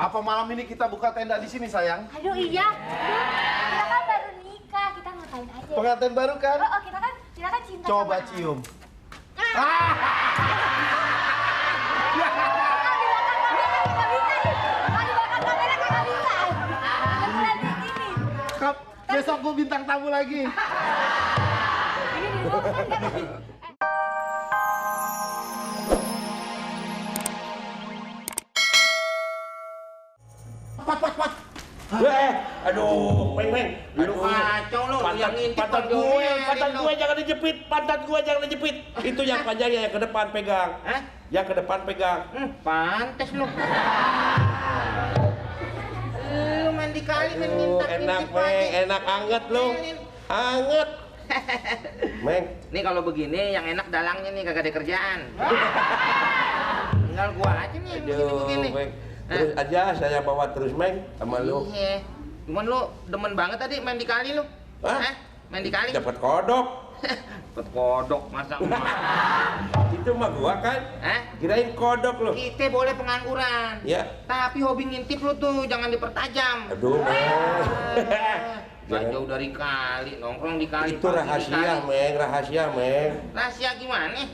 Apa malam ini kita buka tenda di sini, sayang? Aduh iya. Kita kan baru nikah, kita ngapain aja. Pengantin baru kan? Oh, kita kan cinta. Coba sama cium. Kap, besok gue bintang tamu lagi. Aduh, Meng. Lu kacau lu, yang ngintip Pantat gue jangan dijepit, pantat gue jangan dijepit. Itu yang panjangnya yang ke depan pegang. Hah? Yang ke depan pegang. Pantes lu. Lu mandi kali main ngintip. Enak, Meng, enak anget lu. Anget. Meng, Nih kalau begini yang enak dalangnya nih kagak ada kerjaan. Tinggal gua aja nih begini. Meng. Terus aja saya bawa terus, Meng, sama lu. Iya. Cuman lu demen banget tadi main di kali lu. Hah? Main di kali. Dapat kodok. Dapat kodok masa emak. Itu mah gua kan. Hah? Kirain kodok lu. Kita boleh pengangguran. Ya. Tapi hobi ngintip lu tuh jangan dipertajam. Aduh, Meng. Gak jauh dari kali, nongkrong di kali. Itu rahasia, Meng, rahasia, Meng. Rahasia gimana?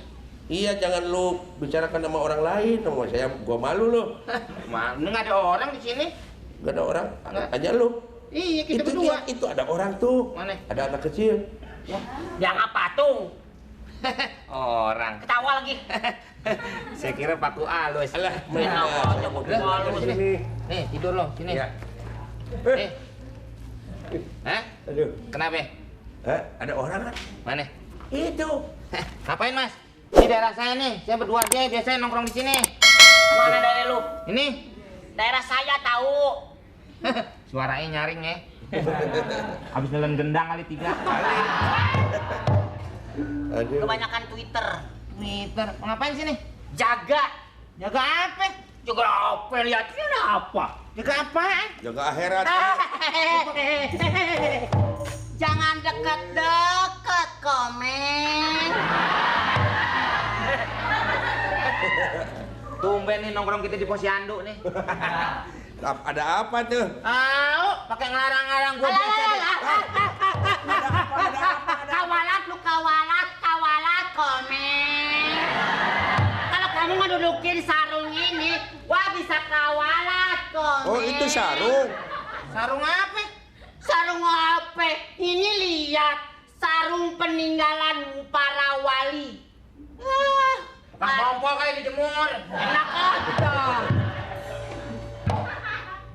Iya, jangan lu bicarakan sama orang lain. Sama saya, gua malu lu. Mana nggak ada orang di sini? Gak ada orang, Nggak. hanya lu. Iya, kita Itu berdua. itu ada orang tuh. Mana? Ada anak kecil. Yang apa tuh? Orang. Ketawa lagi. Saya kira Paku Alus. Alah, Meng, Enak saya aja, mau Paku tidur Alus. di sini. Nih, tidur lo, sini. Iya. Nih. Hah? Aduh. Kenapa? Hah? Ada orang kan? Mana? Itu. Ngapain, Mas? Ini daerah saya nih. Saya berdua dia biasanya nongkrong di sini. Mana daerah lu? Ini. Daerah saya tahu. Suaranya nyaring ya. Habis nelen gendang kali 3 kali. Aduh. Kebanyakan Twitter. Twitter. Ngapain sini? Jaga. Jaga apa? Jaga apa? Lihatnya ada apa? Jaga apaan? Jaga akhirat. Jangan deket-deket, komen. Tumben nih nongkrong kita di Posyandu nih. Ada apa tuh? Tahu, pakai ngelarang-ngelarang gua biasa deh. Kawalat lu kawalat, komen. Kalau kamu ngedudukin sarung ini, gua bisa kawalat, komen. Oh, itu sarung. Sarung apa? Sarung apa? Ini lihat sarung peninggalan para wali. Bukan kompor kali dijemur. Enak aja.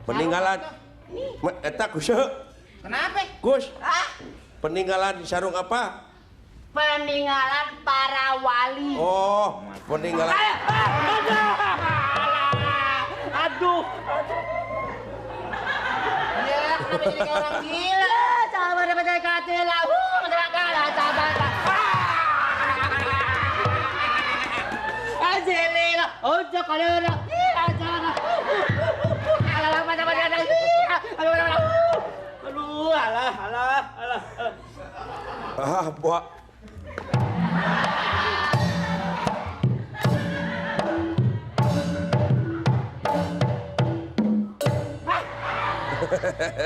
Peninggalan. Eta Gus. Kenapa? Gus, Ah, peninggalan sarung apa? peninggalan para wali. Oh, peninggalan. Aduh. Ya, kenapa jadi kayak orang gila? Sabar dapat dari katila. Sabar. Ajelila. Ojo kalera. Ajana. Alah, aduh, alah. Ah, buat.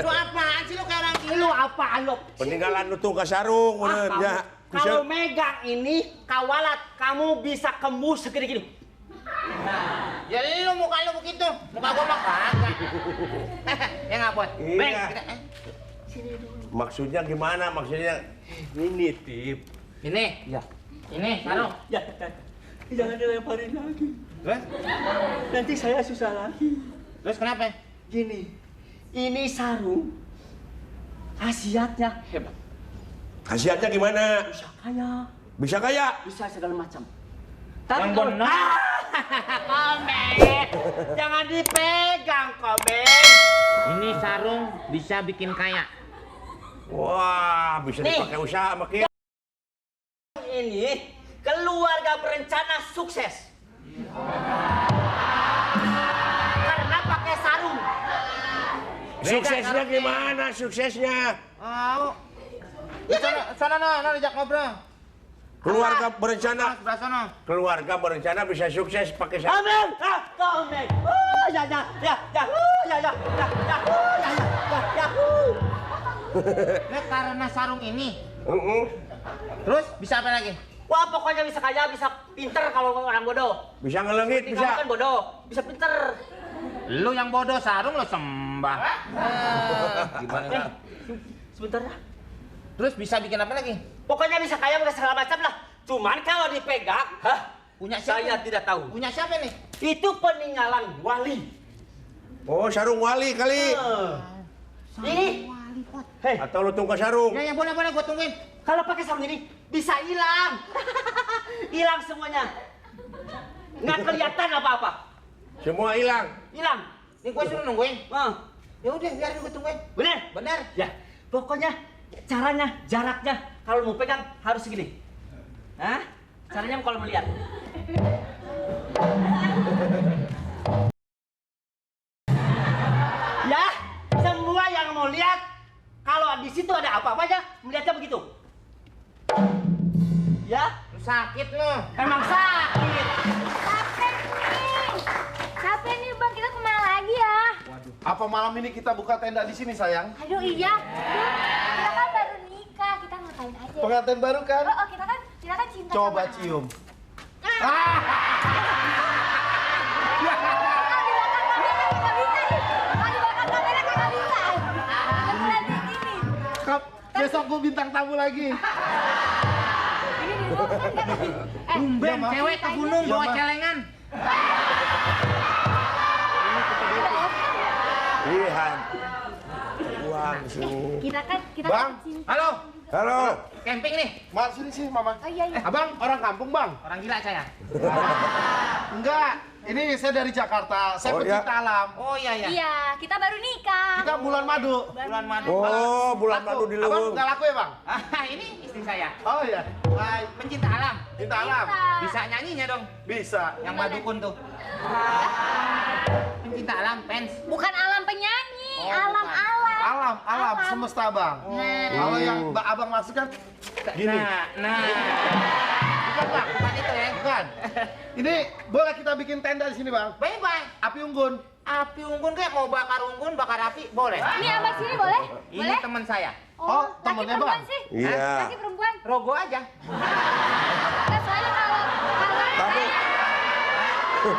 Lu apaan sih lu kayak orang gila? Lu apaan lu? Peninggalan lu tuh ke sarung, bener Ah, ya. Kalau megang ini kawalat, kamu bisa kembus segede gini. Jadi lu muka lu begitu, muka gua mah kagak. Ya nggak buat? Iya. Maksudnya gimana? Maksudnya Ini tip. Ini. Ya. Ini, Sarung. Ya, jangan dilemparin lagi. Terus? Nanti saya susah lagi. Terus kenapa? Gini, ini sarung khasiatnya hebat. khasiatnya gimana? Bisa kaya, Bisa kaya? bisa segala macam. Yang benar. Komen. Jangan dipegang, komen. Ini sarung bisa bikin kaya. Wah, bisa Nih. dipakai usaha sama Kia. Ini keluarga berencana sukses. Karena pakai sarung. Suksesnya gimana? Suksesnya? Oh. Sana diajak ngobrol. Keluarga berencana. Sebelah sana. Keluarga berencana bisa sukses pakai sarung. Komen. Komen. Nah, karena sarung ini. Terus bisa apa lagi? Wah, pokoknya bisa kaya, bisa pinter kalau orang bodoh. Bisa ngelengit, Kamu bisa. kan bodoh, bisa pinter. Lu yang bodoh sarung lo sembah. Gimana nih? Sebentar ya. Terus bisa bikin apa lagi? Pokoknya bisa kaya, bisa segala macam lah. Cuman kalau dipegang, Punya siapa? saya tidak tahu. Punya siapa nih? Itu peninggalan wali. Oh, sarung wali kali. Ini, hei, Atau lu tunggu sarung. Ya boleh gua tungguin. kalau pakai sarung ini bisa hilang. Hilang semuanya. Nggak kelihatan apa-apa. Semua hilang. Hilang. Nih gua suruh nungguin. Ah, Ya udah biarin gua tungguin. bener? Bener. Ya, pokoknya caranya, jaraknya kalau mau pegang harus segini. Hah? Caranya kalau melihat. Ya, semua yang mau lihat kalau di situ ada apa-apanya melihatnya begitu. Ya, Lu sakit lu. emang sakit. Capek nih bang, kita kemana lagi ya? Apa malam ini kita buka tenda di sini sayang? Aduh iya, kita kan baru nikah, kita ngapain aja? Pengantin baru kan? Oh, kita kan cinta Coba sama cium. Kap, besok gue bintang tamu lagi. Tumben Mama. cewek ke gunung Iya, bawa Ma. celengan. Lihat. Uang sini. Kita kan Bang. cinta. Halo, Halo. camping nih. Mas, sini mama. Oh iya iya. Abang, orang kampung bang? Orang gila saya. Enggak, ini saya dari Jakarta. Saya Oh, pecinta alam. Oh iya. Iya, kita baru nikah. Kita bulan madu. Bulan madu. Oh, bulan madu di Abang Leweng. nggak laku ya bang? Ini istri saya. Oh iya. Baik. Pencinta alam. Cinta alam. Bisa nyanyinya dong. Bisa. Yang madukun tuh. Pencinta alam, fans. Bukan alam penyanyi, Oh, alam-alam. Alam, semesta bang. Nah, Kalau yang abang maksud kan gini. Nah. Bukan bang, bukan itu ya. Bukan. Ini boleh kita bikin tenda di sini bang? Bye-bye. Api unggun. Api unggun kayak mau bakar unggun, bakar api, boleh. ini abang sini boleh? Ini Boleh? teman saya. Oh, laki temennya, perempuan Bang? sih? Iya. Laki perempuan? Rogo aja. Nah, soalnya kalau Tapi-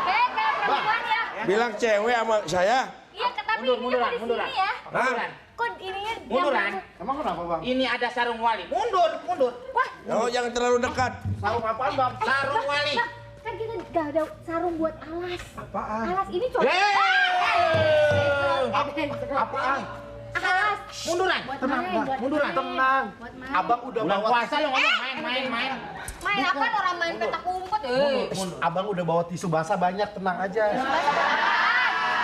kayak perempuan ya. Bilang cewek sama saya. Iya, tapi Munduran, ini kok di munduran. sini ya. Munduran. Kok ininya Munduran. Emang kenapa bang? Ini ada sarung wali. Mundur. Wah, Oh, jangan terlalu dekat. Sarung apaan bang? Sarung wali. Bang, kan kita gak ada sarung buat alas. Apaan? Alas ini cocok. Apaan? Alas. Munduran. Buat Tenang, main, Bang. buat Munduran. main. Tenang. Buat main. Abang udah Bulan bawa puasa lo ngomong main. Main apa orang main petak umpet? Abang udah bawa tisu basah banyak, tenang aja.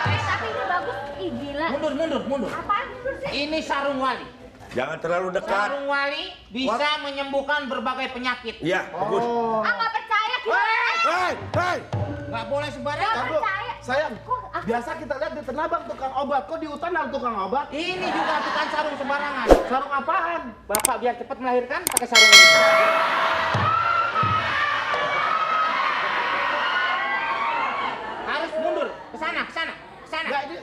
Tapi ini bagus. Ih, gila. Mundur. Apaan mundur sih? Ini sarung wali. Jangan terlalu dekat. Sarung wali bisa menyembuhkan berbagai penyakit. Iya, bagus. Oh. Ah, nggak percaya kita. Hei. Nggak boleh sembarangan. Tar dulu. percaya. Sayang, Kok aku- biasa kita lihat di Tenabang tukang obat. Kok di hutan ada tukang obat? Ini juga bukan sarung sembarangan. Sarung apaan? Bapak biar cepat melahirkan pakai sarung ini. Harus mundur ke sana. Enggak, ini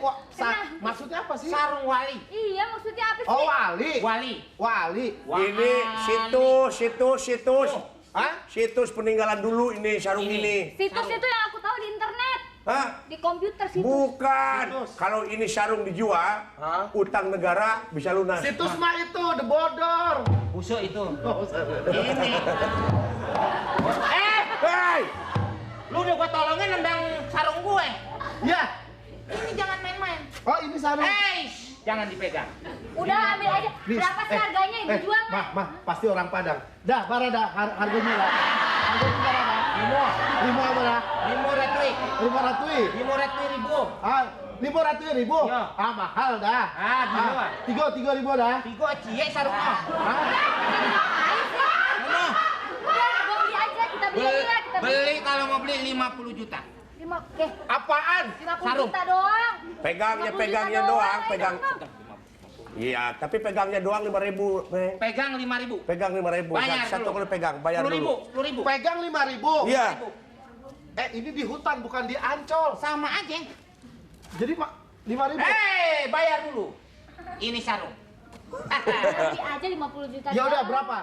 maksudnya apa sih? Sarung wali. Iya, maksudnya apa sih? Oh, wali. Wali. Ini situs. Hah? Situs peninggalan dulu ini sarung ini. Situs itu yang aku tahu di internet. Hah? Di komputer situs. Bukan. Situs. Kalau ini sarung dijual, Hah? utang negara bisa lunas. Situs mah itu, The Bodor. Busuk itu. Oh, Ini. Hei! Lu udah gua tolongin nendang sarung gue. Ya. Ini jangan main-main. Oh, ini sarung. Jangan dipegang. Udah ambil aja. Berapa sih harganya? Dijual nggak? Mah, pasti orang Padang. Dah, barada harganya lah. Harganya barada. Lima apa dah? 500. 500. 500 ribu. Ah, 500.000. Ya. Ah, mahal dah. Gila. 3.000 dah. Tiga cie sarungnya. Ah, Mana? Udah, gua beli aja. Kita beli aja. Kita beli. Beli kalau mau beli 50 juta. Oke. apaan? 50 Sarung. juta doang. Pegangnya 50 juta doang, ayo, pegang. Bang. Iya, tapi pegangnya doang 5.000. Pegang 5.000. Pegang 5.000. Bayar Satu dulu. kali pegang, bayar 10.000. dulu. 10.000. Pegang 5.000. Iya. Ini di hutan bukan di Ancol. Sama aja. Jadi 5.000. Bayar dulu. Ini sarung. Nanti aja 50 juta. Ya udah berapa?